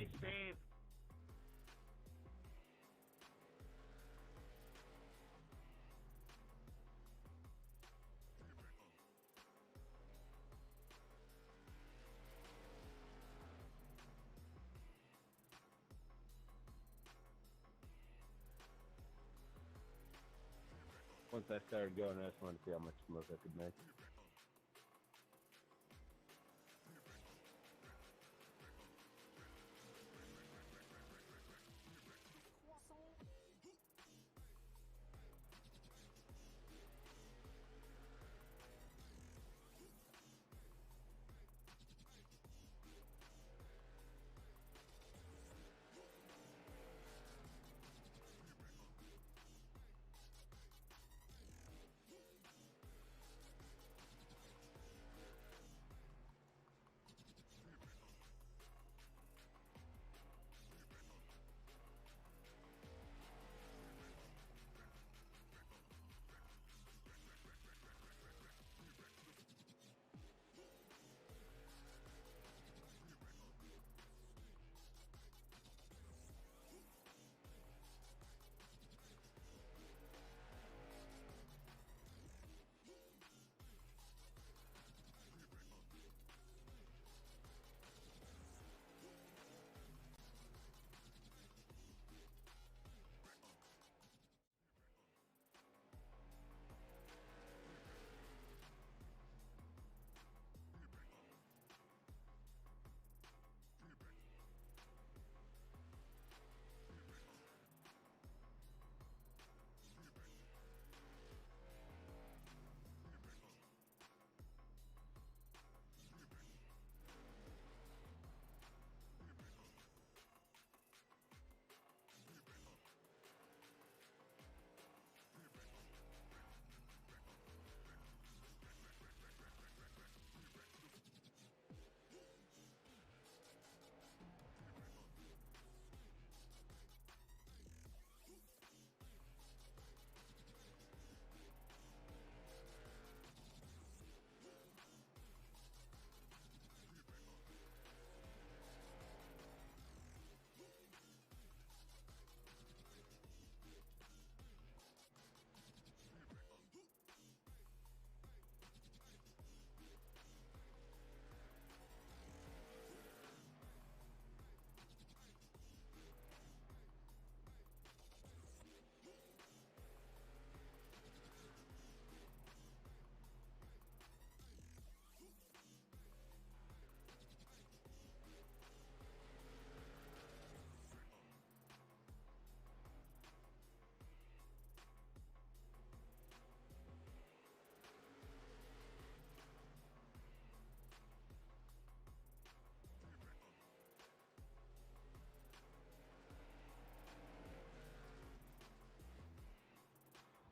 Nice save. Once I started going, I just wanted to see how much smoke I could make.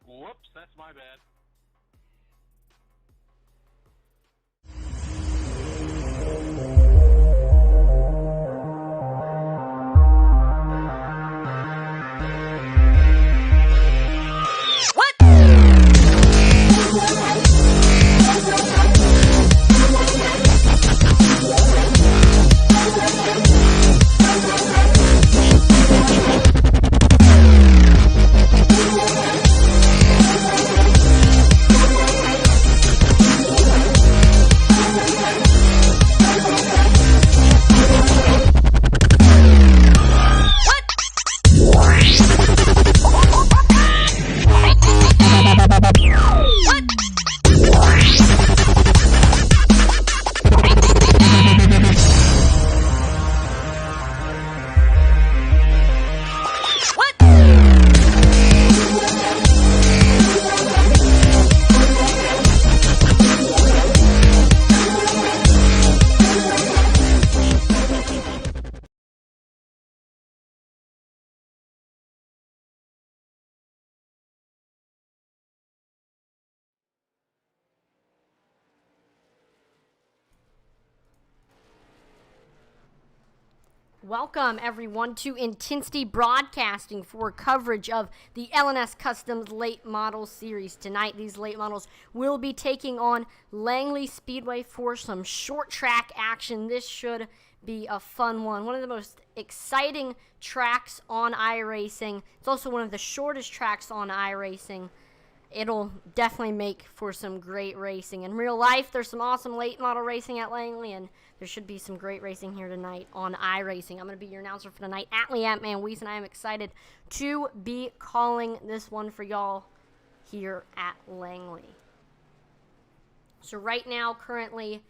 Whoops, that's my bad. Welcome, everyone, to Intensity Broadcasting for coverage of the LNS Customs Late Model Series. Tonight, these late models will be taking on Langley Speedway for some short track action. This should be a fun one. One of the most exciting tracks on iRacing. It's also one of the shortest tracks on iRacing. It'll definitely make for some great racing. In real life, there's some awesome late model racing at Langley, and there should be some great racing here tonight on iRacing. I'm going to be your announcer for tonight, Atlee Ant-Man Weiss, and I am excited to be calling this one for y'all here at Langley. So right now, currently,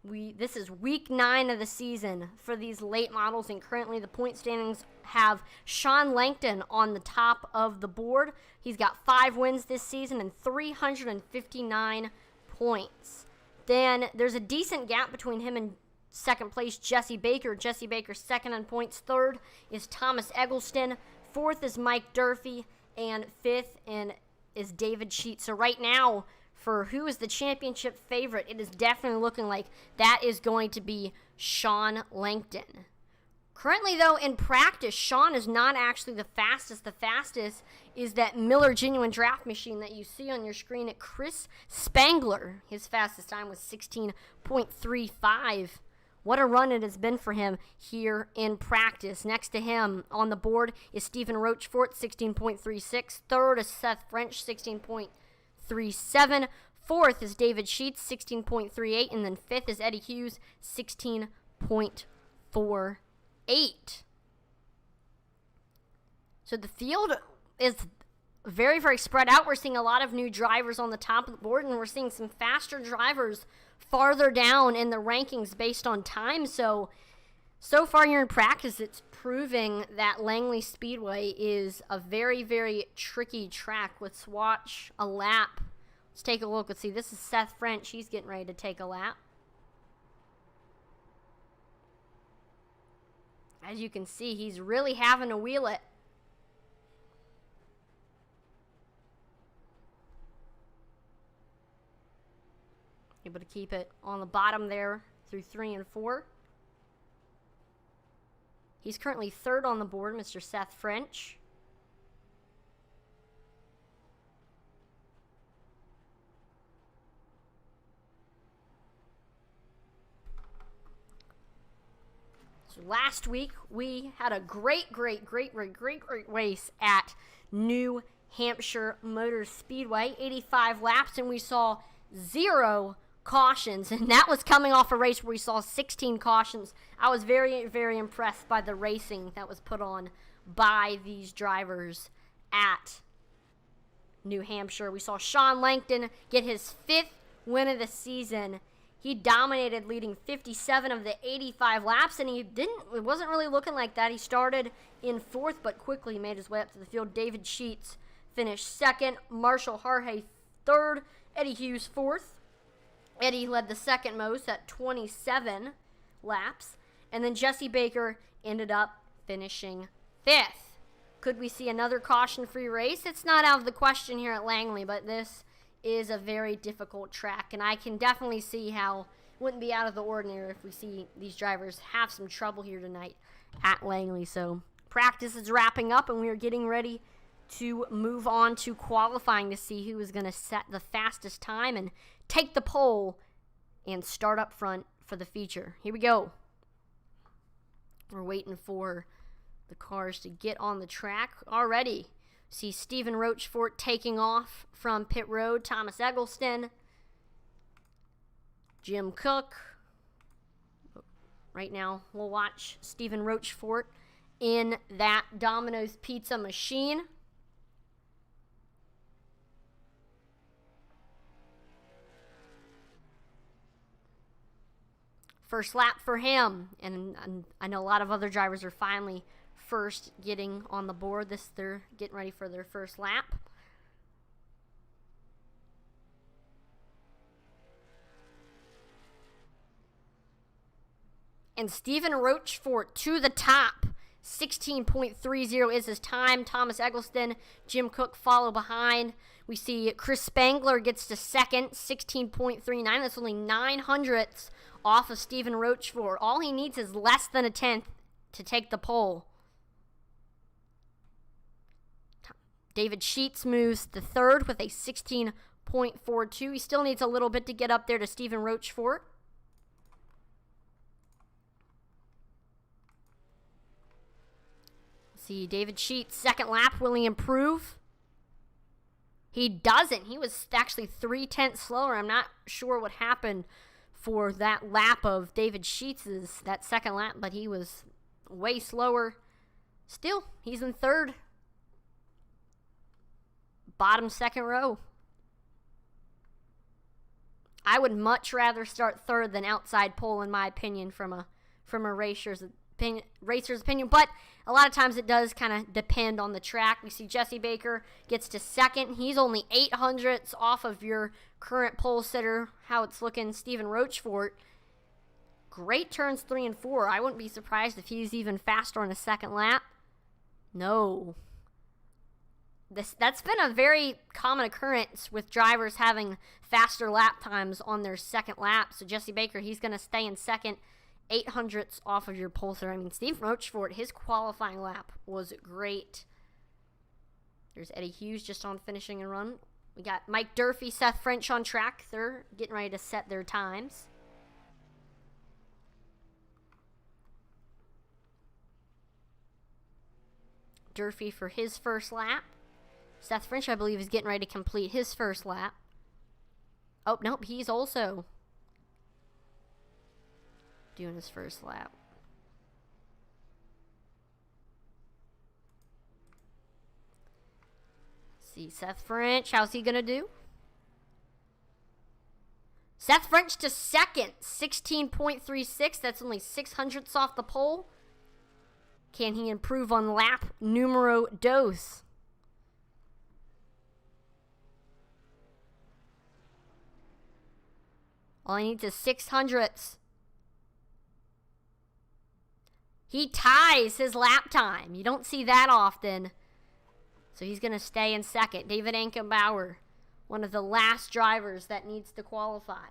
this is week 9 of the season for these late models, and currently the point standings have Sean Langton on the top of the board. He's got 5 wins this season and 359 points. Then there's a decent gap between him and second place Jesse Baker. Jesse Baker second in points. Third is Thomas Eggleston. Fourth is Mike Durfee. And fifth is David Sheets. So right now, for who is the championship favorite, it is definitely looking like that is going to be Sean Langton. Currently, though, in practice, Sean is not actually the fastest. The fastest is that Miller Genuine Draft Machine that you see on your screen at Chris Spangler. His fastest time was 16.35. What a run it has been for him here in practice. Next to him on the board is Stephen Rochefort, 16.36. Third is Seth French, 16.37. Fourth is David Sheets, 16.38. And then fifth is Eddie Hughes, 16.48. So the field is very, very spread out. We're seeing a lot of new drivers on the top of the board, and we're seeing some faster drivers farther down in the rankings based on time. So far here in practice, it's proving that Langley Speedway is a very, very tricky track. Let's watch a lap. Let's take a look. Let's see. This is Seth French. He's getting ready to take a lap. As you can see, he's really having to wheel it. Able to keep it on the bottom there through 3 and 4. He's currently third on the board, Mr. Seth French. So last week, we had a great race at New Hampshire Motor Speedway. 85 laps, and we saw 0 cautions, and that was coming off a race where we saw 16 cautions. I was very, very impressed by the racing that was put on by these drivers at New Hampshire. We saw Sean Langton get his 5th win of the season. He dominated, leading 57 of the 85 laps, and it wasn't really looking like that. He started in 4th, but quickly made his way up to the field. David Sheets finished 2nd, Marshall Harhay 3rd, Eddie Hughes 4th. Eddie led the second most at 27 laps. And then Jesse Baker ended up finishing 5th. Could we see another caution-free race? It's not out of the question here at Langley, but this is a very difficult track. And I can definitely see how it wouldn't be out of the ordinary if we see these drivers have some trouble here tonight at Langley. So practice is wrapping up, and we are getting ready to move on to qualifying to see who is going to set the fastest time and take the pole and start up front for the feature. Here we go. We're waiting for the cars to get on the track already. See Stephen Rochefort taking off from pit road. Thomas Eggleston. Jim Cook. Right now, we'll watch Stephen Rochefort in that Domino's Pizza machine. First lap for him, and I know a lot of other drivers are finally first getting on the board. They're getting ready for their first lap. And Stephen Rochefort to the top. 16.30 is his time. Thomas Eggleston, Jim Cook follow behind. We see Chris Spangler gets to second, 16.39. That's only 900ths off of Stephen Rochefort. All he needs is less than a 10th to take the pole. David Sheets moves to third with a 16.42. He still needs a little bit to get up there to Stephen Rochefort. see, David Sheets, second lap. Will he improve? He doesn't. He was actually 0.3 slower. I'm not sure what happened for that lap of David Sheets's, that second lap, but he was way slower. Still, he's in third. Bottom second row. I would much rather start third than outside pole, in my opinion, from a racer's opinion. But a lot of times it does kind of depend on the track. We see Jesse Baker gets to second. He's only 0.08 off of your current pole sitter. How it's looking, Stephen Rochefort. Great turns 3 and 4. I wouldn't be surprised if he's even faster on a second lap. No. That's been a very common occurrence with drivers having faster lap times on their second lap. So Jesse Baker, he's going to stay in second, 0.08 off of your pole sitter. I mean, Steve Rochefort, his qualifying lap was great. There's Eddie Hughes just on finishing a run. We got Mike Durfee, Seth French on track. They're getting ready to set their times. Durfee for his first lap. Seth French, I believe, is getting ready to complete his first lap. Oh, nope, he's also doing his first lap. See, Seth French, how's he going to do? Seth French to second, 16.36. That's only 0.06 off the pole. Can he improve on lap numero dos? All he needs is 0.06. He ties his lap time. You don't see that often. So he's going to stay in second. David Ankenbauer, one of the last drivers that needs to qualify.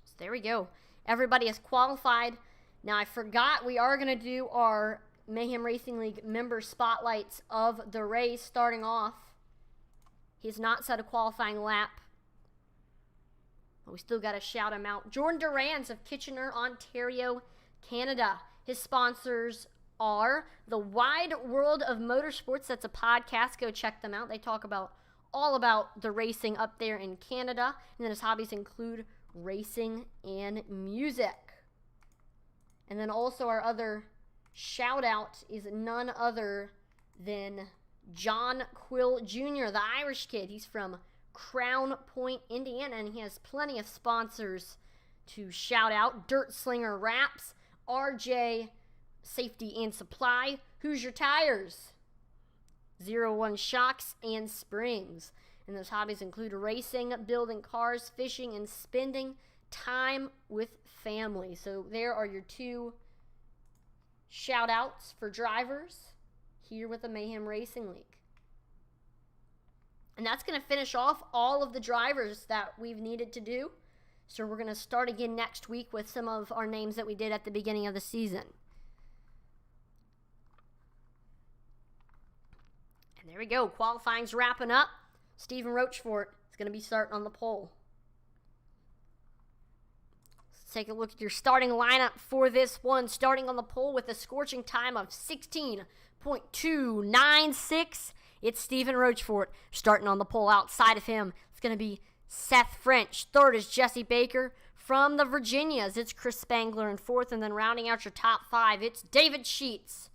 So there we go. Everybody is qualified. Now, I forgot we are going to do our Mayhem Racing League member spotlights of the race starting off. He's not set a qualifying lap. But we still got to shout him out. Jordan Durans of Kitchener, Ontario, Canada. His sponsors are The Wide World of Motorsports. That's a podcast. Go check them out. They talk about all about the racing up there in Canada. And then his hobbies include racing and music. And then also our other shout out is none other than John Quill Jr., the Irish kid. He's from Crown Point, Indiana, and he has plenty of sponsors to shout out. Dirt Slinger Wraps, RJ Safety and Supply, Hoosier Tires, 01 Shocks, and Springs. And those hobbies include racing, building cars, fishing, and spending time with family. So there are your two shout outs for drivers here with the Mayhem Racing League. And that's going to finish off all of the drivers that we've needed to do. So we're going to start again next week with some of our names that we did at the beginning of the season. And there we go. Qualifying's wrapping up. Stephen Rochefort is going to be starting on the pole. Let's take a look at your starting lineup for this one. Starting on the pole with a scorching time of 16.296. It's Stephen Rochefort starting on the pole. Outside of him, it's going to be Seth French. Third is Jesse Baker. From the Virginias, it's Chris Spangler in fourth. And then rounding out your top five, it's David Sheets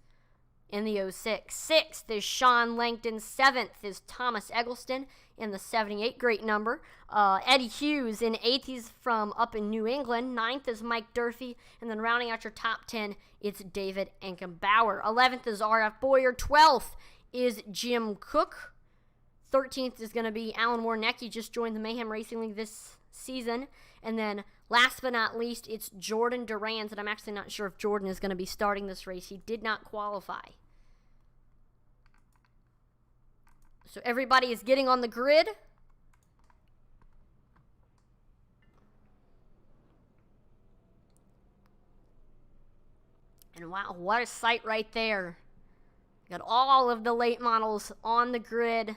in the 06. Sixth is Sean Langton. Seventh is Thomas Eggleston in the 78. Great number. Eddie Hughes in eighth. He's from up in New England. Ninth is Mike Durfee. And then rounding out your top 10, it's David Ankenbauer. 11th is R.F. Boyer. 12th is Jim Cook. 13th is going to be Alan Warneck. He just joined the Mayhem Racing League this season. And then last but not least, it's Jordan Durans. And I'm actually not sure if Jordan is going to be starting this race. He did not qualify. So everybody is getting on the grid. And wow, what a sight right there. Got all of the late models on the grid.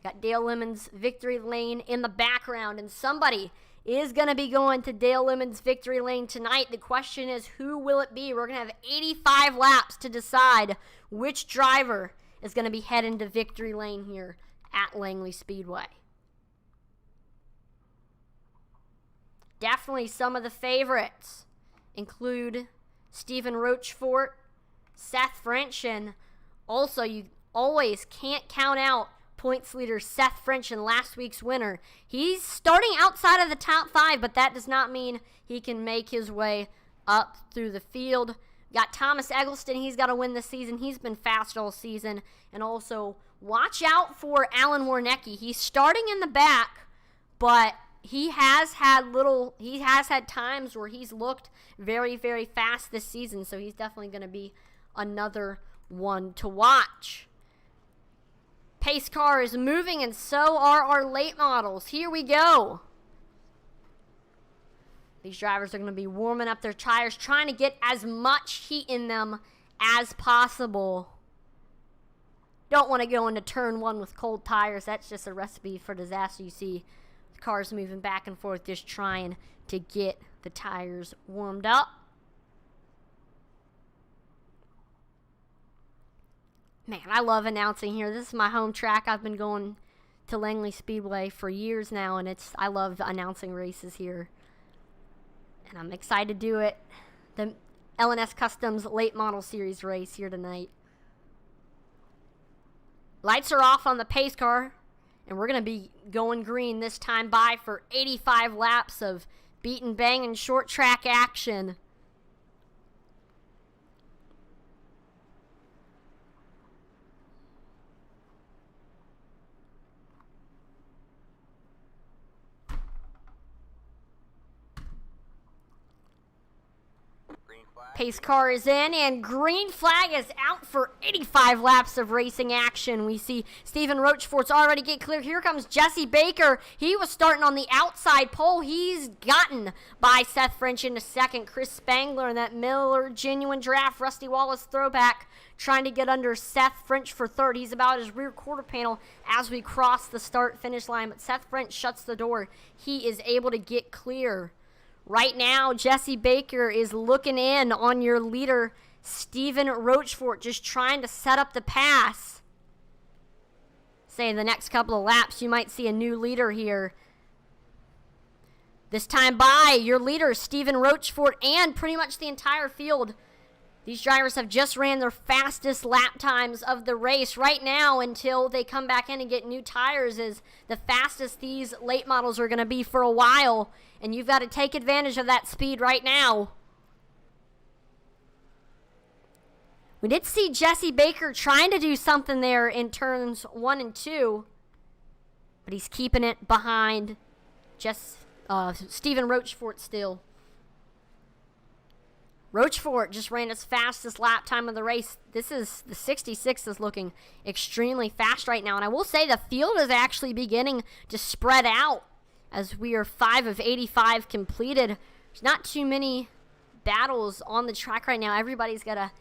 Got Dale Lemon's victory lane in the background, and somebody is going to be going to Dale Lemon's victory lane tonight. The question is, who will it be? We're going to have 85 laps to decide which driver is going to be heading to victory lane here at Langley Speedway. Definitely some of the favorites include Stephen Rochefort, Seth French, and also you always can't count out points leader Seth French in last week's winner. He's starting outside of the top 5, but that does not mean he can make his way up through the field. Got Thomas Eggleston. He's got to win this season. He's been fast all season. And also, watch out for Alan Warnecki. He's starting in the back, but he has had times where he's looked very, very fast this season. So he's definitely going to be another one to watch. Pace car is moving, and so are our late models. Here we go. These drivers are going to be warming up their tires, trying to get as much heat in them as possible. Don't want to go into turn 1 with cold tires. That's just a recipe for disaster. You see the cars moving back and forth, just trying to get the tires warmed up. Man, I love announcing here. This is my home track. I've been going to Langley Speedway for years now, and I love announcing races here. And I'm excited to do it. The LNS Customs Late Model Series race here tonight. Lights are off on the pace car, and we're going to be going green this time by for 85 laps of beat and bang and short track action. Pace car is in, and green flag is out for 85 laps of racing action. We see Stephen Rochefort's already get clear. Here comes Jesse Baker. He was starting on the outside pole. He's gotten by Seth French into second. Chris Spangler and that Miller Genuine Draft Rusty Wallace throwback trying to get under Seth French for third. He's about his rear quarter panel as we cross the start-finish line, but Seth French shuts the door. He is able to get clear. Right now, Jesse Baker is looking in on your leader, Stephen Rochefort, just trying to set up the pass. Say in the next couple of laps, you might see a new leader here. This time by your leader, Stephen Rochefort, and pretty much the entire field. These drivers have just ran their fastest lap times of the race. Right now, until they come back in and get new tires, is the fastest these late models are going to be for a while. And you've got to take advantage of that speed right now. We did see Jesse Baker trying to do something there in turns 1 and 2. But he's keeping it behind Stephen Rochefort still. Rochefort just ran his fastest lap time of the race. The 66 is looking extremely fast right now. And I will say the field is actually beginning to spread out as we are 5 of 85 completed. There's not too many battles on the track right now. Everybody's got a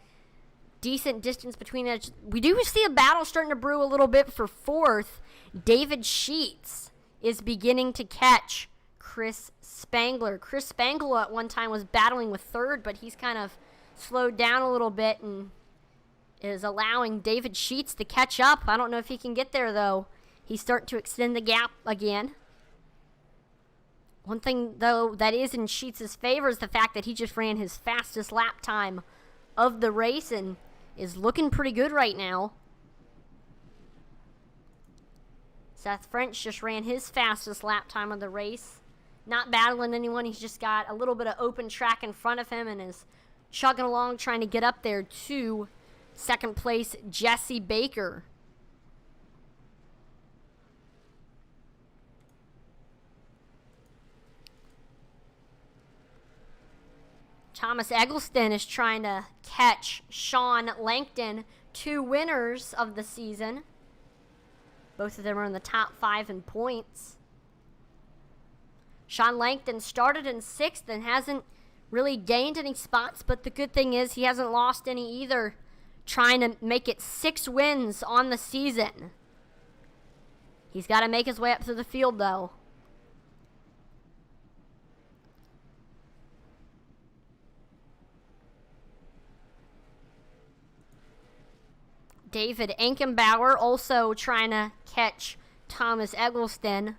decent distance between us. We do see a battle starting to brew a little bit for fourth. David Sheets is beginning to catch Chris Spangler. Chris Spangler at one time was battling with third, but he's kind of slowed down a little bit and is allowing David Sheets to catch up. I don't know if he can get there, though. He's starting to extend the gap again. One thing, though, that is in Sheets' favor is the fact that he just ran his fastest lap time of the race and is looking pretty good right now. Seth French just ran his fastest lap time of the race. Not battling anyone. He's just got a little bit of open track in front of him and is chugging along trying to get up there to second place Jesse Baker. Thomas Eggleston is trying to catch Sean Langton, 2 winners of the season. Both of them are in the top 5 in points. Sean Langton started in 6th and hasn't really gained any spots, but the good thing is he hasn't lost any either, trying to make it 6 wins on the season. He's got to make his way up through the field, though. David Ankenbauer also trying to catch Thomas Eggleston.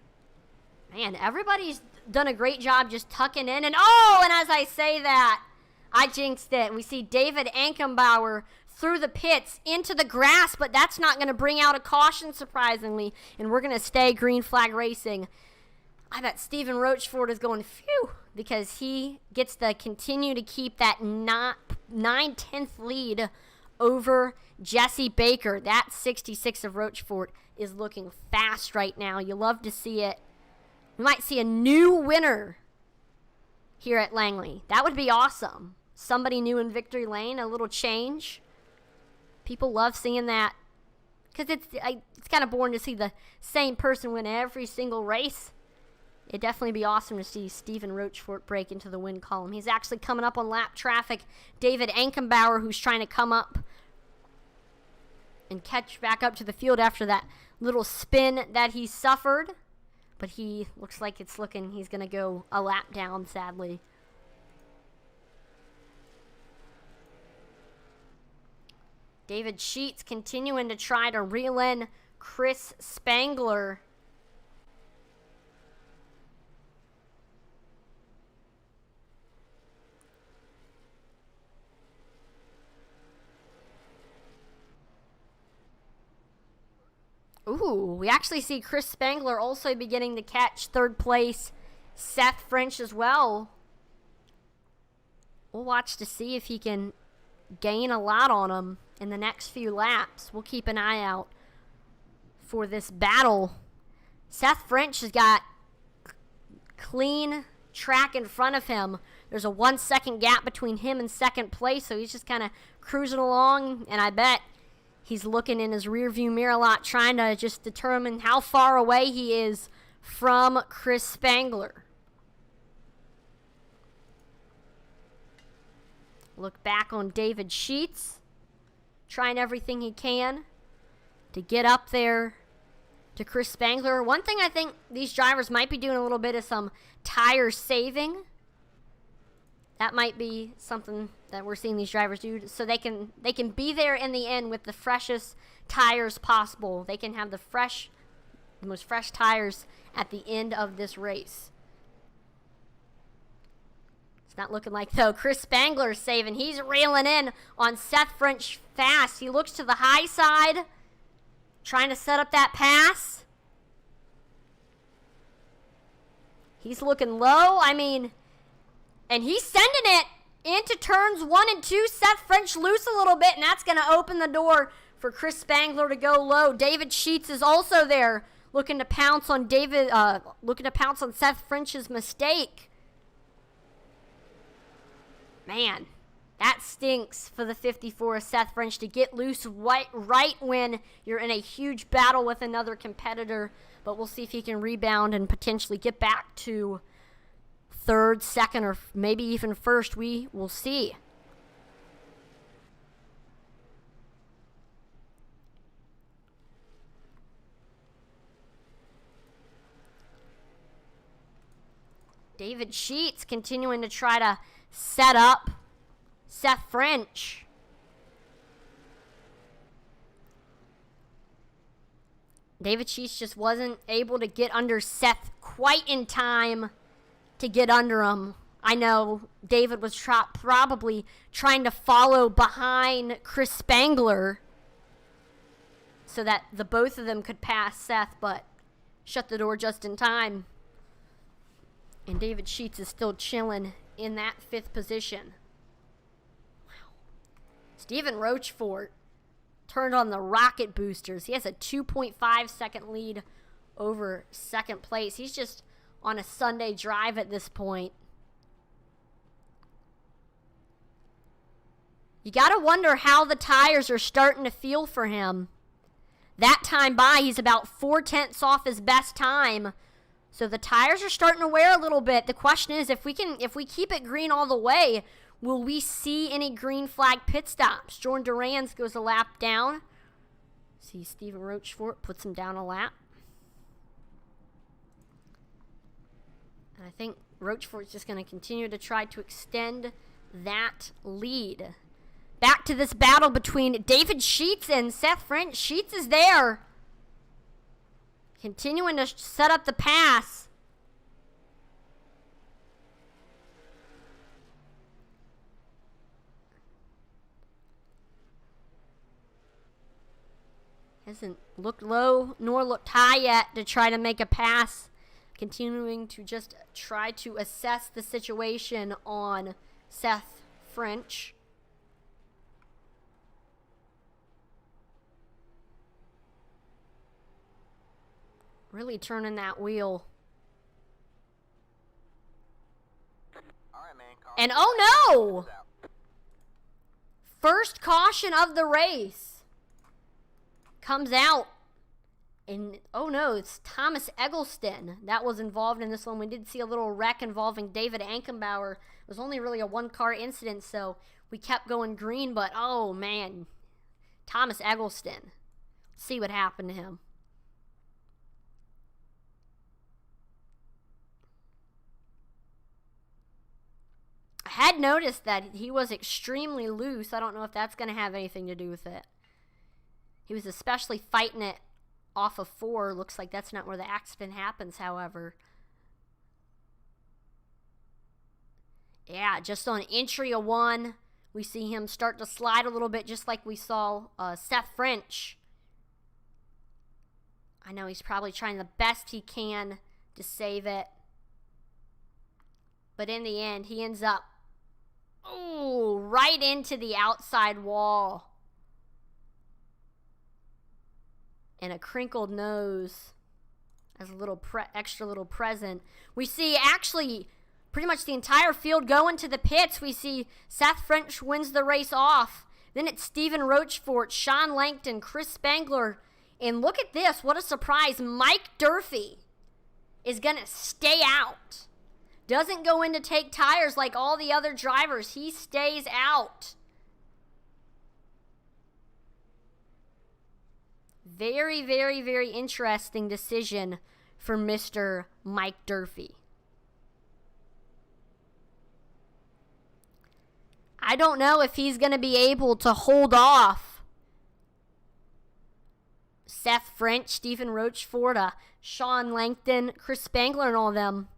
Man, everybody's done a great job just tucking in. And as I say that, I jinxed it. We see David Ankenbauer through the pits into the grass, but that's not going to bring out a caution, surprisingly. And we're going to stay green flag racing. I bet Stephen Rochefort is going, phew, because he gets to continue to keep that 9/10 lead over Jesse Baker. That 66 of Rochefort is looking fast right now. You love to see it. We might see a new winner here at Langley. That would be awesome. Somebody new in victory lane, a little change. People love seeing that because it's kind of boring to see the same person win every single race. It'd definitely be awesome to see Stephen Rochefort break into the win column. He's actually coming up on lap traffic. David Ankenbauer, who's trying to come up and catch back up to the field after that little spin that he suffered. But he looks like he's going to go a lap down, sadly. David Sheets continuing to try to reel in Chris Spangler. Ooh, we actually see Chris Spangler also beginning to catch third place Seth French as well. We'll watch to see if he can gain a lot on him in the next few laps. We'll keep an eye out for this battle. Seth French has got clean track in front of him. There's a 1 second gap between him and second place, so he's just kind of cruising along, and I bet he's looking in his rearview mirror a lot, trying to just determine how far away he is from Chris Spangler. Look back on David Sheets, trying everything he can to get up there to Chris Spangler. One thing I think these drivers might be doing a little bit of some tire saving. That might be something that we're seeing these drivers do so they can be there in the end with the freshest tires possible. They can have the most fresh tires at the end of this race. It's not looking like, though, Chris Spangler's saving. He's reeling in on Seth French fast. He looks to the high side, trying to set up that pass. He's looking low. And he's sending it into turns 1 and 2. Seth French loose a little bit, and that's going to open the door for Chris Spangler to go low. David Sheets is also there, looking to pounce on Seth French's mistake. Man, that stinks for the 54 of Seth French to get loose right when you're in a huge battle with another competitor. But we'll see if he can rebound and potentially get back to third, second, or maybe even first. We will see. David Sheets continuing to try to set up Seth French. David Sheets just wasn't able to get under Seth quite in time to get under him. I know David was probably trying to follow behind Chris Spangler so that the both of them could pass Seth, but shut the door just in time. And David Sheets is still chilling in that 5th position. Wow. Stephen Rochefort turned on the rocket boosters. He has a 2.5 second lead over second place. He's just on a Sunday drive at this point. You got to wonder how the tires are starting to feel for him. That time by, he's about 4/10 off his best time. So the tires are starting to wear a little bit. The question is, if we keep it green all the way, will we see any green flag pit stops? Jordan Durans goes a lap down. See Stephen Rochefort puts him down a lap. And I think Rochefort's just going to continue to try to extend that lead. Back to this battle between David Sheets and Seth French. Sheets is there, continuing to set up the pass. Hasn't looked low nor looked high yet to try to make a pass. Continuing to just try to assess the situation on Seth French. Really turning that wheel. And oh no! First caution of the race comes out. And oh no, it's Thomas Eggleston that was involved in this one. We did see a little wreck involving David Ankenbauer. It was only really a one-car incident, so we kept going green. But oh man, Thomas Eggleston. Let's see what happened to him. I had noticed that he was extremely loose. I don't know if that's going to have anything to do with it. He was especially fighting it off of 4. Looks like that's not where the accident happens, however. Yeah, just on entry of 1, we see him start to slide a little bit, just like we saw Seth French. I know he's probably trying the best he can to save it. But in the end, he ends up, right into the outside wall. And a crinkled nose as a little extra little present. We see actually pretty much the entire field going to the pits. We see Seth French wins the race off. Then it's Stephen Rochefort, Sean Langton, Chris Spangler. And look at this. What a surprise. Mike Durfee is going to stay out. Doesn't go in to take tires like all the other drivers. He stays out. Very, very, very interesting decision for Mr. Mike Durfee. I don't know if he's going to be able to hold off Seth French, Stephen Rochefort, Sean Langton, Chris Spangler, and all of them,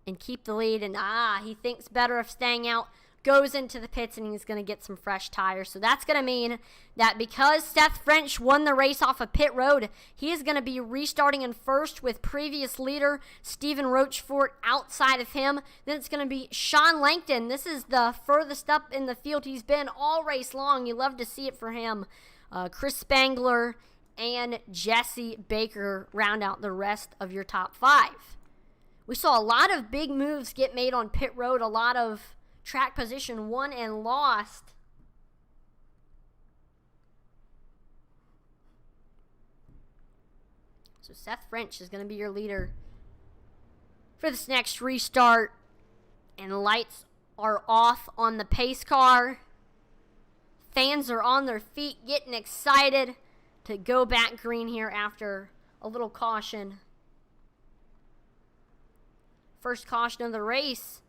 and keep the lead. And he thinks better of staying out. Goes into the pits and he's going to get some fresh tires. So that's going to mean that because Seth French won the race off of pit road, he is going to be restarting in first with previous leader Stephen Rochefort outside of him. Then it's going to be Sean Langton. This is the furthest up in the field he's been all race long. You love to see it for him. Chris Spangler and Jesse Baker round out the rest of your top 5. We saw a lot of big moves get made on pit road, a lot of track position won and lost. So Seth French is going to be your leader for this next restart. And the lights are off on the pace car. Fans are on their feet getting excited to go back green here after a little caution. First caution of the race.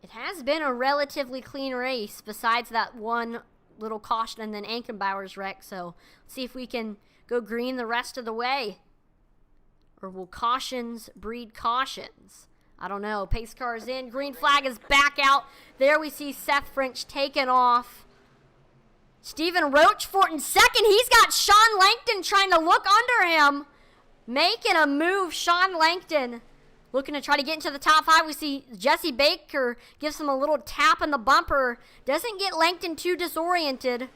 It has been a relatively clean race besides that one little caution and then Ankenbauer's wreck. So let's see if we can go green the rest of the way. Or will cautions breed cautions? I don't know. Pace car is in. Green flag is back out. There we see Seth French taken off. Stephen Rochefort in second. He's got Sean Langton trying to look under him. Making a move, Sean Langton. Looking to try to get into the top 5. We see Jesse Baker gives him a little tap on the bumper. Doesn't get Langton too disoriented.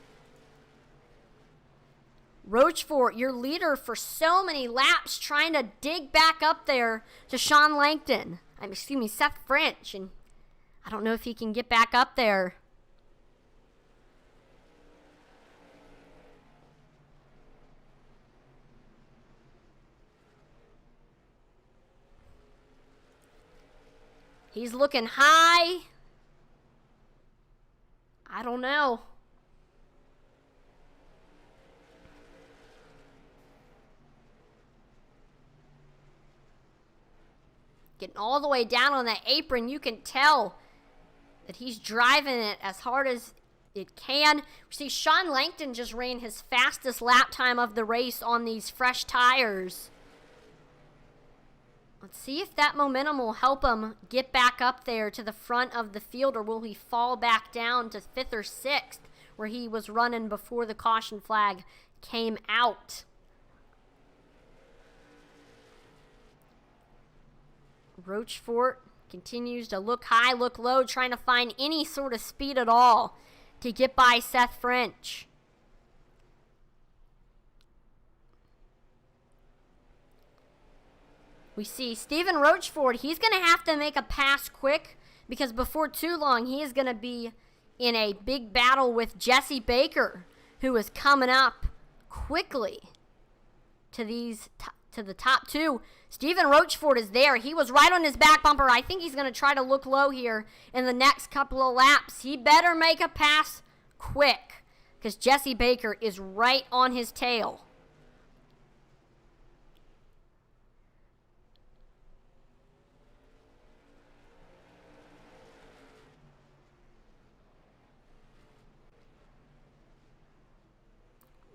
Rochefort, your leader for so many laps, trying to dig back up there to Sean Langton. Seth French. And I don't know if he can get back up there. He's looking high. I don't know. getting all the way down on that apron. You can tell that he's driving it as hard as it can. We see Sean Langton just ran his fastest lap time of the race on these fresh tires. Let's see if that momentum will help him get back up there to the front of the field, or will he fall back down to 5th or 6th where he was running before the caution flag came out. Rochefort continues to look high, look low, trying to find any sort of speed at all to get by Seth French. We see Stephen Rochefort. He's going to have to make a pass quick, because before too long he is going to be in a big battle with Jesse Baker, who is coming up quickly to the top 2. Stephen Rochefort is there. He was right on his back bumper. I think he's going to try to look low here in the next couple of laps. He better make a pass quick, because Jesse Baker is right on his tail.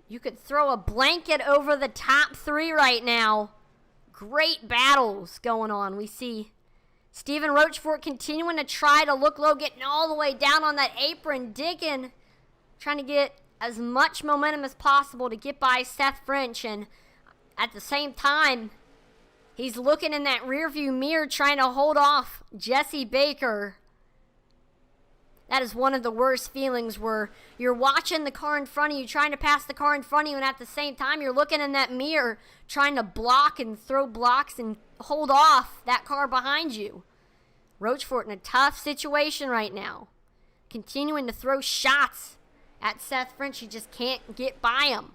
You could throw a blanket over the top 3 right now. Great battles going on. We see Stephen Rochefort continuing to try to look low, getting all the way down on that apron, digging, trying to get as much momentum as possible to get by Seth French. And at the same time, he's looking in that rearview mirror trying to hold off Jesse Baker. That is one of the worst feelings, where you're watching the car in front of you, trying to pass the car in front of you, and at the same time you're looking in that mirror trying to block and throw blocks and hold off that car behind you. Rochefort in a tough situation right now, continuing to throw shots at Seth French. He just can't get by him.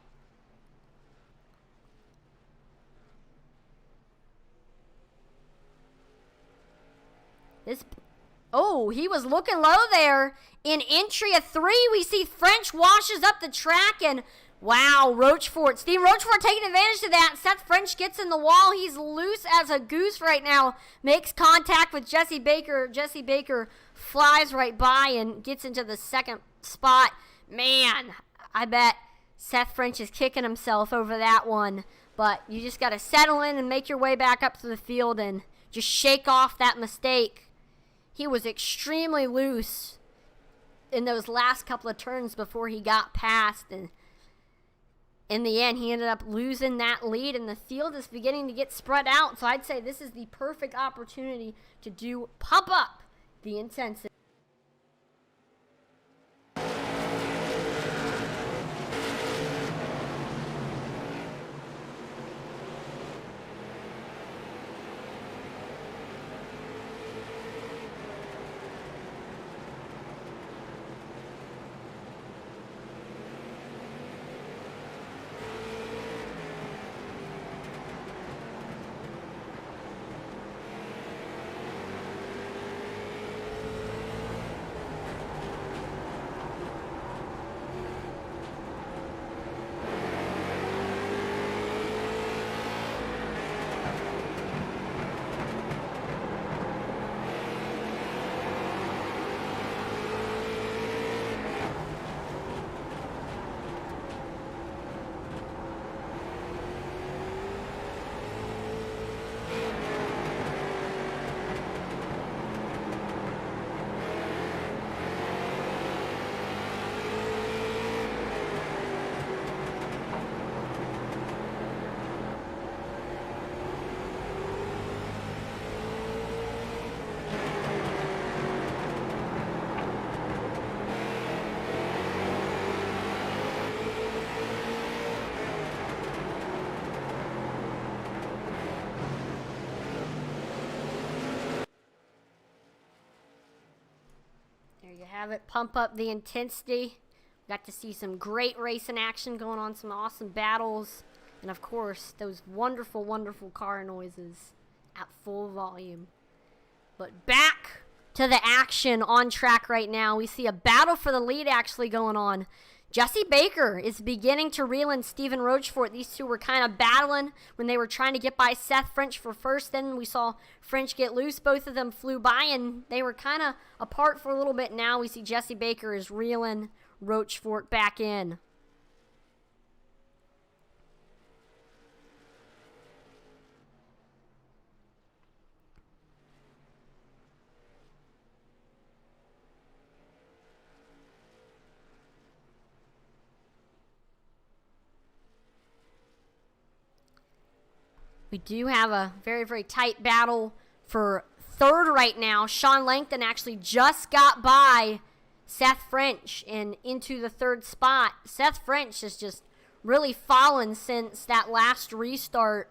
Oh, he was looking low there. In entry of 3, we see French washes up the track, and wow, Rochefort. Steve Rochefort taking advantage of that. Seth French gets in the wall. He's loose as a goose right now. Makes contact with Jesse Baker. Jesse Baker flies right by and gets into the 2nd spot. Man, I bet Seth French is kicking himself over that one. But you just got to settle in and make your way back up to the field and just shake off that mistake. He was extremely loose in those last couple of turns before he got past, and in the end he ended up losing that lead, and the field is beginning to get spread out. So I'd say this is the perfect opportunity to pump up the intensity. There you have it. Pump up the intensity. Got to see some great racing action going on, some awesome battles, and of course, those wonderful, wonderful car noises at full volume. But back to the action on track right now. We see a battle for the lead actually going on. Jesse Baker is beginning to reel in Stephen Rochefort. These two were kind of battling when they were trying to get by Seth French for first. Then we saw French get loose. Both of them flew by, and they were kind of apart for a little bit. Now we see Jesse Baker is reeling Rochefort back in. We do have a very, very tight battle for third right now. Sean Langton actually just got by Seth French and into the third spot. Seth French has just really fallen since that last restart.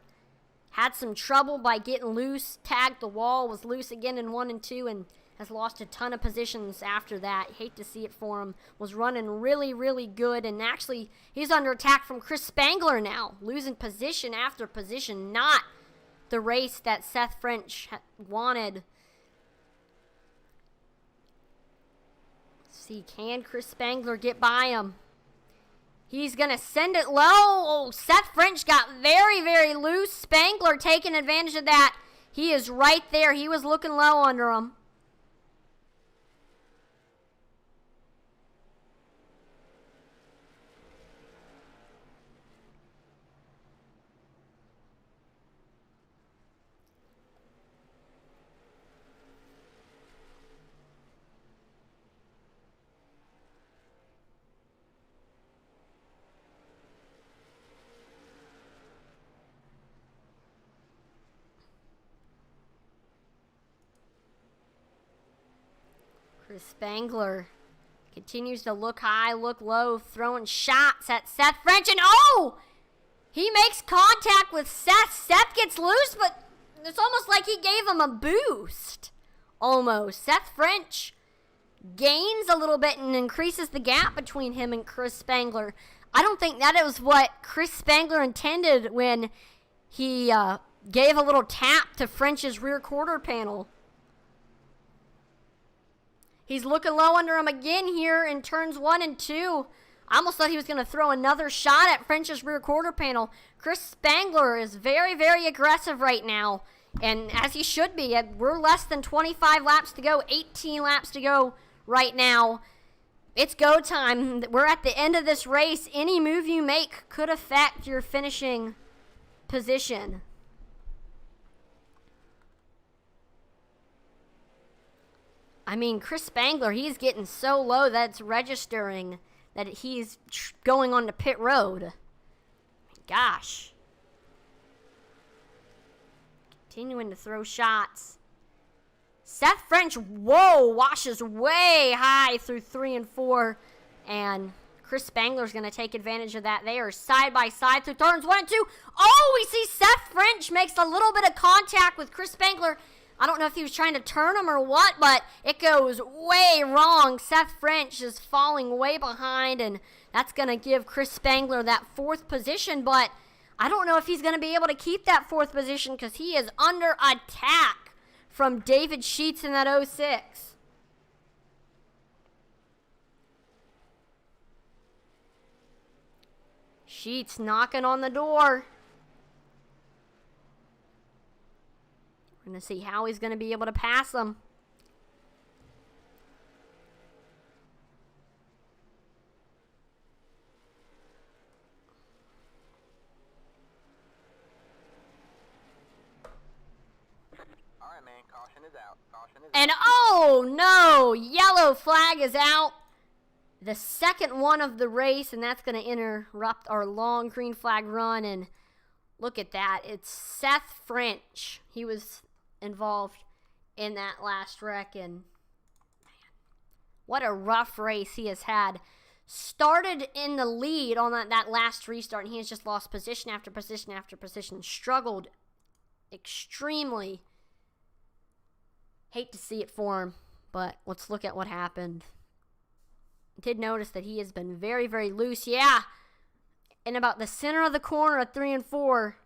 Had some trouble by getting loose, tagged the wall, was loose again in 1 and 2, and has lost a ton of positions after that. Hate to see it for him. Was running really, really good, and actually he's under attack from Chris Spangler now. Losing position after position. Not the race that Seth French wanted. Let's see, can Chris Spangler get by him? He's going to send it low. Oh, Seth French got very, very loose. Spangler taking advantage of that. He is right there. He was looking low under him. Chris Spangler continues to look high, look low, throwing shots at Seth French, and oh! He makes contact with Seth. Seth gets loose, but it's almost like he gave him a boost. Almost. Seth French gains a little bit and increases the gap between him and Chris Spangler. I don't think that was what Chris Spangler intended when he gave a little tap to French's rear quarter panel. He's looking low under him again here in turns 1 and 2. I almost thought he was going to throw another shot at French's rear quarter panel. Chris Spangler is very, very aggressive right now, and as he should be. We're less than 25 laps to go, 18 laps to go right now. It's go time. We're at the end of this race. Any move you make could affect your finishing position. I mean, Chris Spangler, he's getting so low that it's registering that he's going on the pit road. Gosh. Continuing to throw shots. Seth French, whoa, washes way high through 3 and 4. And Chris Spangler's going to take advantage of that. They are side by side through turns 1 and 2. Oh, we see Seth French makes a little bit of contact with Chris Spangler. I don't know if he was trying to turn him or what, but it goes way wrong. Seth French is falling way behind, and that's going to give Chris Spangler that 4th position, but I don't know if he's going to be able to keep that 4th position because he is under attack from David Sheets in that 06. Sheets knocking on the door. We're going to see how he's going to be able to pass him. All right, man. Caution is out. Caution is And out. oh no, yellow flag is out. The second one of the race, and that's going to interrupt our long green flag run. And look at that. It's Seth French. He was involved in that last wreck, and man, what a rough race he has had. Started in the lead on that last restart, and he has just lost position after position after position. Struggled extremely. Hate to see it for him, but let's look at what happened. Did notice that he has been very, very loose. Yeah, in about the center of the corner at 3 and 4.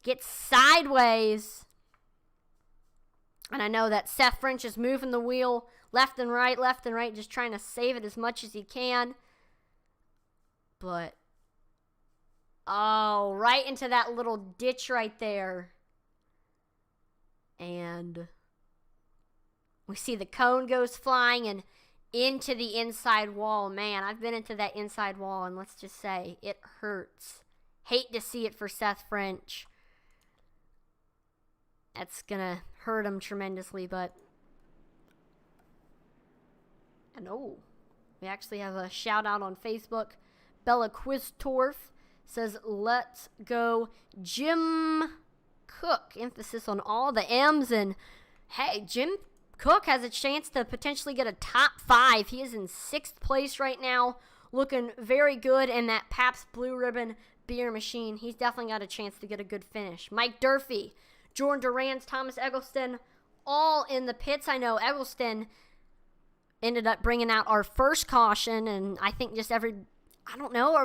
Gets sideways. And I know that Seth French is moving the wheel left and right, just trying to save it as much as he can. But, oh, right into that little ditch right there. And we see the cone goes flying and into the inside wall. Man, I've been into that inside wall, and let's just say it hurts. Hate to see it for Seth French. That's going to hurt him tremendously, but... And oh, we actually have a shout out on Facebook. Bella Quiztorf says, let's go Jim Cook. Emphasis on all the M's. And hey, Jim Cook has a chance to potentially get a top 5. He is in 6th place right now, looking very good in that Pabst Blue Ribbon beer machine. He's definitely got a chance to get a good finish. Mike Durfee, Jordan Durans, Thomas Eggleston, all in the pits. I know Eggleston ended up bringing out our first caution, and I think just I don't know,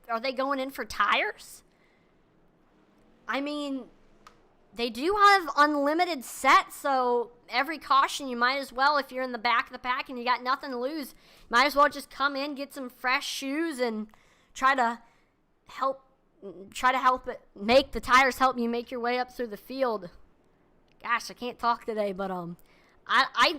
are they going in for tires? I mean, they do have unlimited sets, so every caution you might as well, if you're in the back of the pack and you got nothing to lose, might as well just come in, get some fresh shoes, and try to help it, make the tires help you make your way up through the field. Gosh, I can't talk today, but I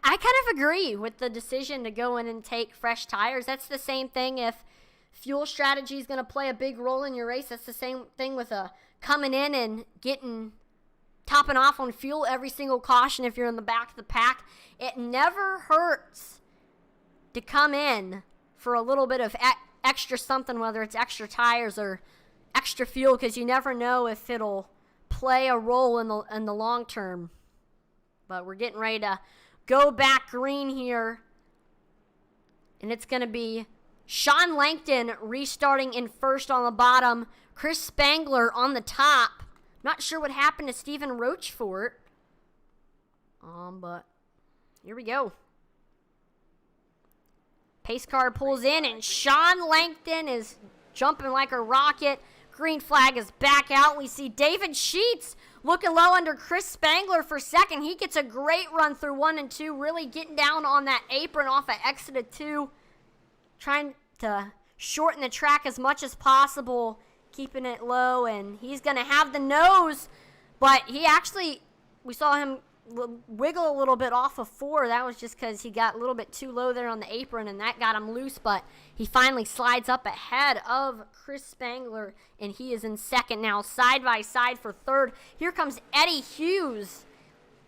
kind of agree with the decision to go in and take fresh tires. That's the same thing if fuel strategy is going to play a big role in your race. That's the same thing with coming in and topping off on fuel every single caution if you're in the back of the pack. It never hurts to come in for a little bit of extra something, whether it's extra tires or extra fuel, because you never know if it'll play a role in the long term. But we're getting ready to go back green here, and it's going to be Sean Langton restarting in first on the bottom, Chris Spangler on the top. Not sure what happened to Stephen Rochefort, but here we go. Pace car pulls in, and Sean Langton is jumping like a rocket. Green flag is back out. We see David Sheets looking low under Chris Spangler for second. He gets a great run through 1 and 2, really getting down on that apron off of exit of 2, trying to shorten the track as much as possible, keeping it low, and he's going to have the nose, but we saw him wiggle a little bit off of 4. That was just because he got a little bit too low there on the apron, and that got him loose, but he finally slides up ahead of Chris Spangler, and he is in second now, side by side for third. Here comes Eddie Hughes.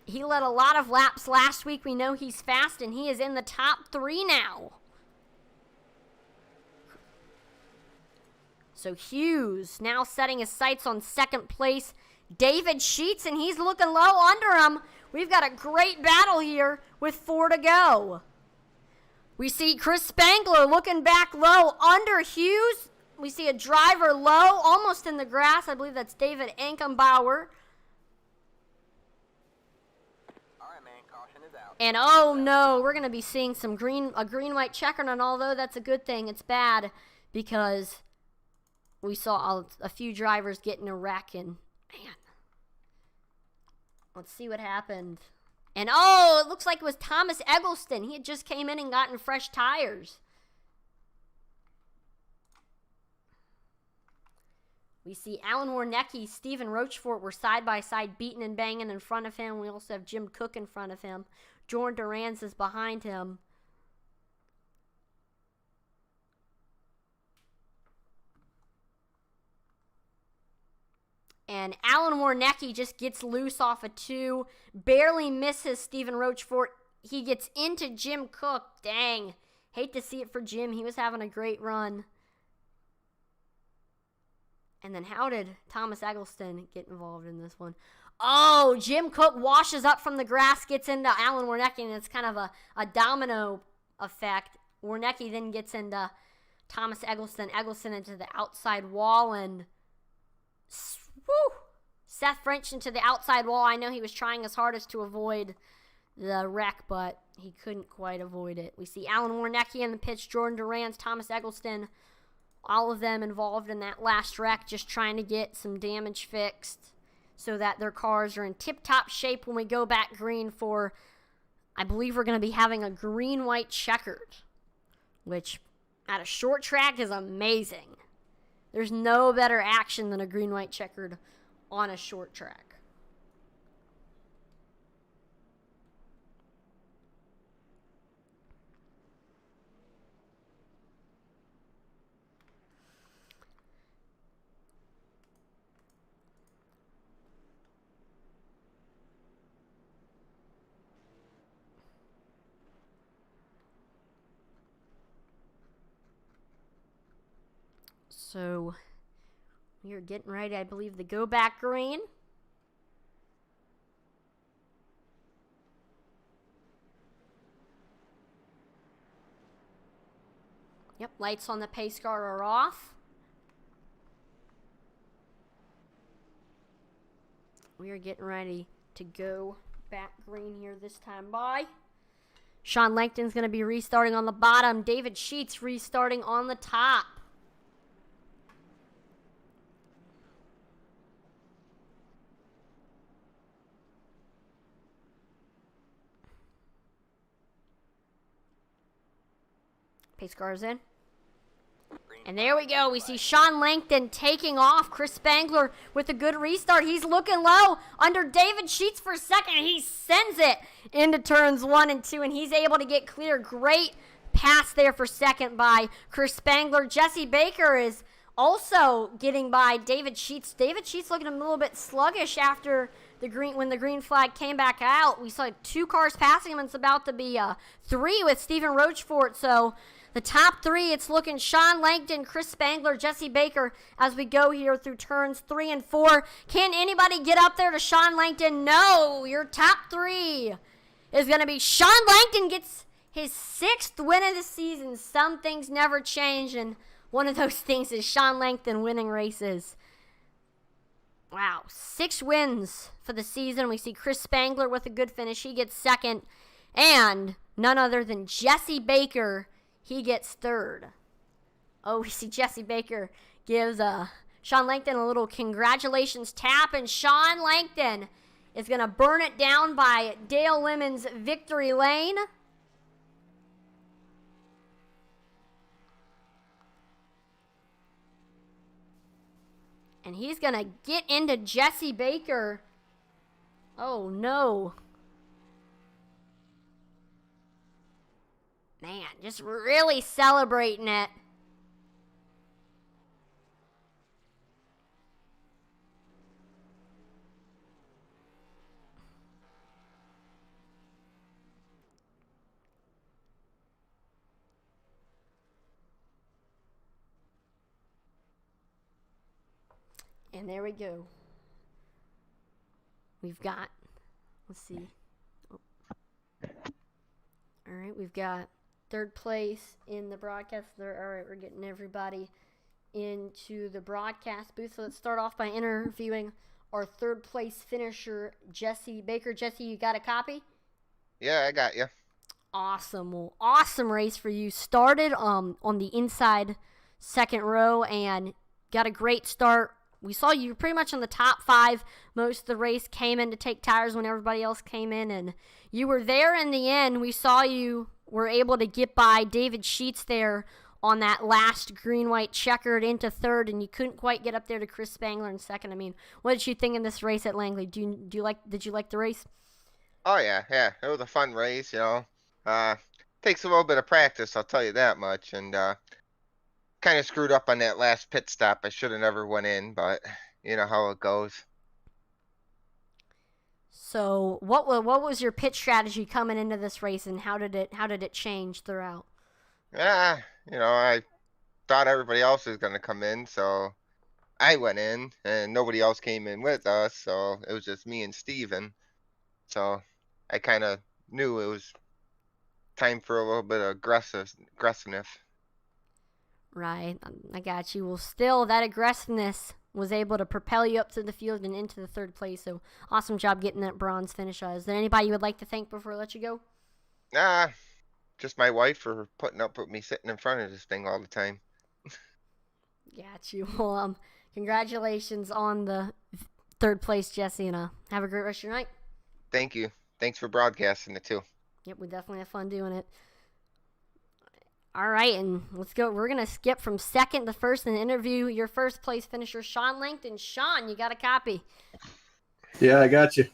He led a lot of laps last week. We know he's fast, and he is in the top 3 now. So Hughes now setting his sights on second place. David Sheets, and he's looking low under him. We've got a great battle here with 4 to go. We see Chris Spangler looking back low under Hughes. We see a driver low, almost in the grass. I believe that's David Ankenbauer. All right, man, caution is out. And oh no, we're going to be seeing some a green-white checker, and although that's a good thing, it's bad because we saw a few drivers get in a wreck, and man, let's see what happened. And oh, it looks like it was Thomas Eggleston. He had just came in and gotten fresh tires. We see Alan Warnecki, Stephen Rochefort were side by side, beating and banging in front of him. We also have Jim Cook in front of him. Jordan Durans is behind him. And Alan Warnecki just gets loose off a 2. Barely misses Stephen Rochefort. He gets into Jim Cook. Dang. Hate to see it for Jim. He was having a great run. And then how did Thomas Eggleston get involved in this one? Oh, Jim Cook washes up from the grass, gets into Alan Warnecki, and it's kind of a domino effect. Warnecki then gets into Thomas Eggleston. Eggleston into the outside wall, and Seth French into the outside wall. I know he was trying his hardest to avoid the wreck, but he couldn't quite avoid it. We see Alan Warnecki in the pits, Jordan Durans, Thomas Eggleston, all of them involved in that last wreck, just trying to get some damage fixed so that their cars are in tip-top shape when we go back green for, I believe we're going to be having a green-white checkered, which at a short track is amazing. There's no better action than a green-white checkered on a short track. So we are getting ready, I believe, to go back green. Yep, lights on the pace car are off. We are getting ready to go back green here this time by. Sean Langton's going to be restarting on the bottom. David Sheets restarting on the top. Pace cars in. And there we go. We see Sean Langton taking off. Chris Spangler with a good restart. He's looking low under David Sheets for a second. He sends it into turns 1 and 2, and he's able to get clear. Great pass there for second by Chris Spangler. Jesse Baker is also getting by David Sheets. David Sheets looking a little bit sluggish after when the green flag came back out. We saw 2 cars passing him, and it's about to be 3 with Stephen Rochefort. So the top 3, it's looking Sean Langton, Chris Spangler, Jesse Baker as we go here through turns 3 and 4. Can anybody get up there to Sean Langton? No, your top 3 is going to be Sean Langton gets his 6th win of the season. Some things never change, and one of those things is Sean Langton winning races. Wow, 6 wins for the season. We see Chris Spangler with a good finish. He gets 2nd, and none other than Jesse Baker. He gets 3rd. Oh, we see Jesse Baker gives Sean Langton a little congratulations tap, and Sean Langton is going to burn it down by Dale Lemon's victory lane. And he's going to get into Jesse Baker. Oh, no. Man, just really celebrating it. And there we go. We've got, let's see. Oh. All right, we've got 3rd place in the broadcast. All right, we're getting everybody into the broadcast booth. So let's start off by interviewing our 3rd place finisher, Jesse Baker. Jesse, you got a copy? Yeah, I got you. Awesome. Well, awesome race for you. Started on the inside 2nd row and got a great start. We saw you pretty much in the top 5 most of the race. Came in to take tires when everybody else came in, and you were there in the end. We saw you were able to get by David Sheets there on that last green-white checkered into 3rd, and you couldn't quite get up there to Chris Spangler in 2nd. I mean, what did you think in this race at Langley? Did you like the race? Oh yeah, it was a fun race. Takes a little bit of practice, I'll tell you that much, and kind of screwed up on that last pit stop. I should have never went in, but you know how it goes. So what was your pit strategy coming into this race, and how did it change throughout? Yeah, I thought everybody else was going to come in, so I went in, and nobody else came in with us, so it was just me and Steven. So I kind of knew it was time for a little bit of aggressiveness. Right, I got you. Well, still, that aggressiveness was able to propel you up to the field and into the 3rd place, so awesome job getting that bronze finish. Is there anybody you would like to thank before I let you go? Just my wife for putting up with me sitting in front of this thing all the time. Got you. Well, congratulations on the 3rd place, Jesse, and have a great rest of your night. Thank you. Thanks for broadcasting it, too. Yep, we definitely have fun doing it. All right, and let's go. We're going to skip from second to first and interview your first place finisher, Sean Langton. Sean, you got a copy? Yeah, I got you.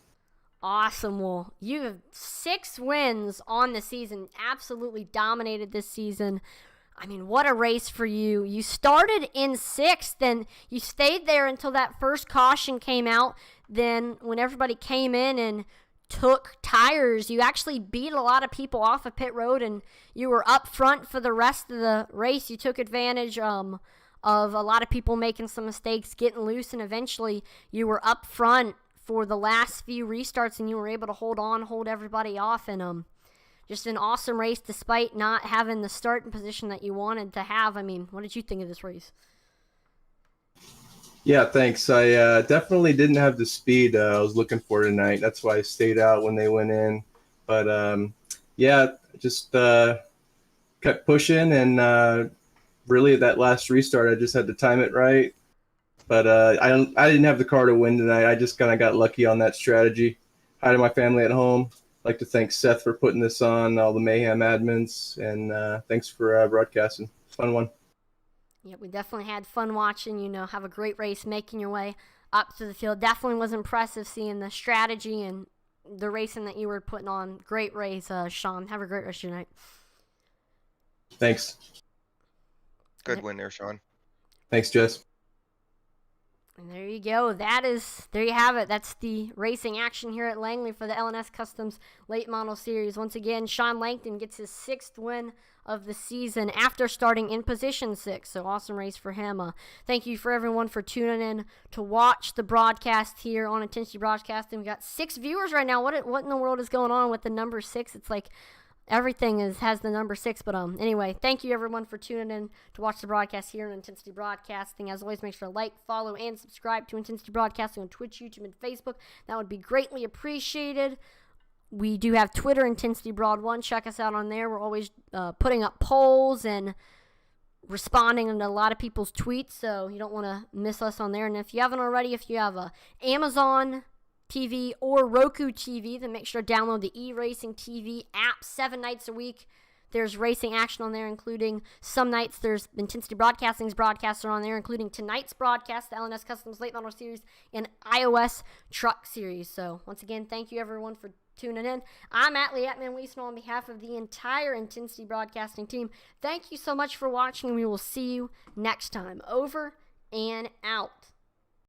Awesome. Well, you have 6 wins on the season. Absolutely dominated this season. I mean, what a race for you. You started in 6th, then you stayed there until that first caution came out. Then when everybody came in and took tires, you actually beat a lot of people off of pit road, and you were up front for the rest of the race. You took advantage of a lot of people making some mistakes, getting loose, and eventually you were up front for the last few restarts, and you were able to hold everybody off, and just an awesome race despite not having the starting position that you wanted to have. I mean, what did you think of this race? Yeah, thanks. I definitely didn't have the speed I was looking for tonight. That's why I stayed out when they went in. But, yeah, just kept pushing, and really at that last restart, I just had to time it right. But I didn't have the car to win tonight. I just kind of got lucky on that strategy. Hi to my family at home. I'd like to thank Seth for putting this on, all the Mayhem admins, and thanks for broadcasting. Fun one. Yeah, we definitely had fun watching, have a great race, making your way up to the field. Definitely was impressive seeing the strategy and the racing that you were putting on. Great race, Sean. Have a great rest of your night. Thanks. Good win there, Sean. Thanks, Jess. And there you go. There you have it. That's the racing action here at Langley for the LNS Customs Late Model Series. Once again, Sean Langton gets his 6th win of the season after starting in position 6. So awesome race for him. Thank you for everyone for tuning in to watch the broadcast here on Intensity Broadcasting. We got 6 viewers right now. What in the world is going on with the number 6? It's like everything has the number 6. But anyway, thank you everyone for tuning in to watch the broadcast here on Intensity Broadcasting. As always, make sure to like, follow, and subscribe to Intensity Broadcasting on Twitch, YouTube, and Facebook. That would be greatly appreciated. We do have Twitter, Intensity Broad 1. Check us out on there. We're always putting up polls and responding to a lot of people's tweets, so you don't want to miss us on there. And if you haven't already, if you have a Amazon TV or Roku TV, then make sure to download the eRacing TV app 7 nights a week. There's racing action on there, including some nights there's Intensity Broadcasting's broadcasts are on there, including tonight's broadcast, the LNS Customs Late Model Series, and iOS Truck Series. So once again, thank you everyone for tuning in. I'm Atlee Atman-Wiesner on behalf of the entire Intensity Broadcasting team. Thank you so much for watching. We will see you next time. Over and out.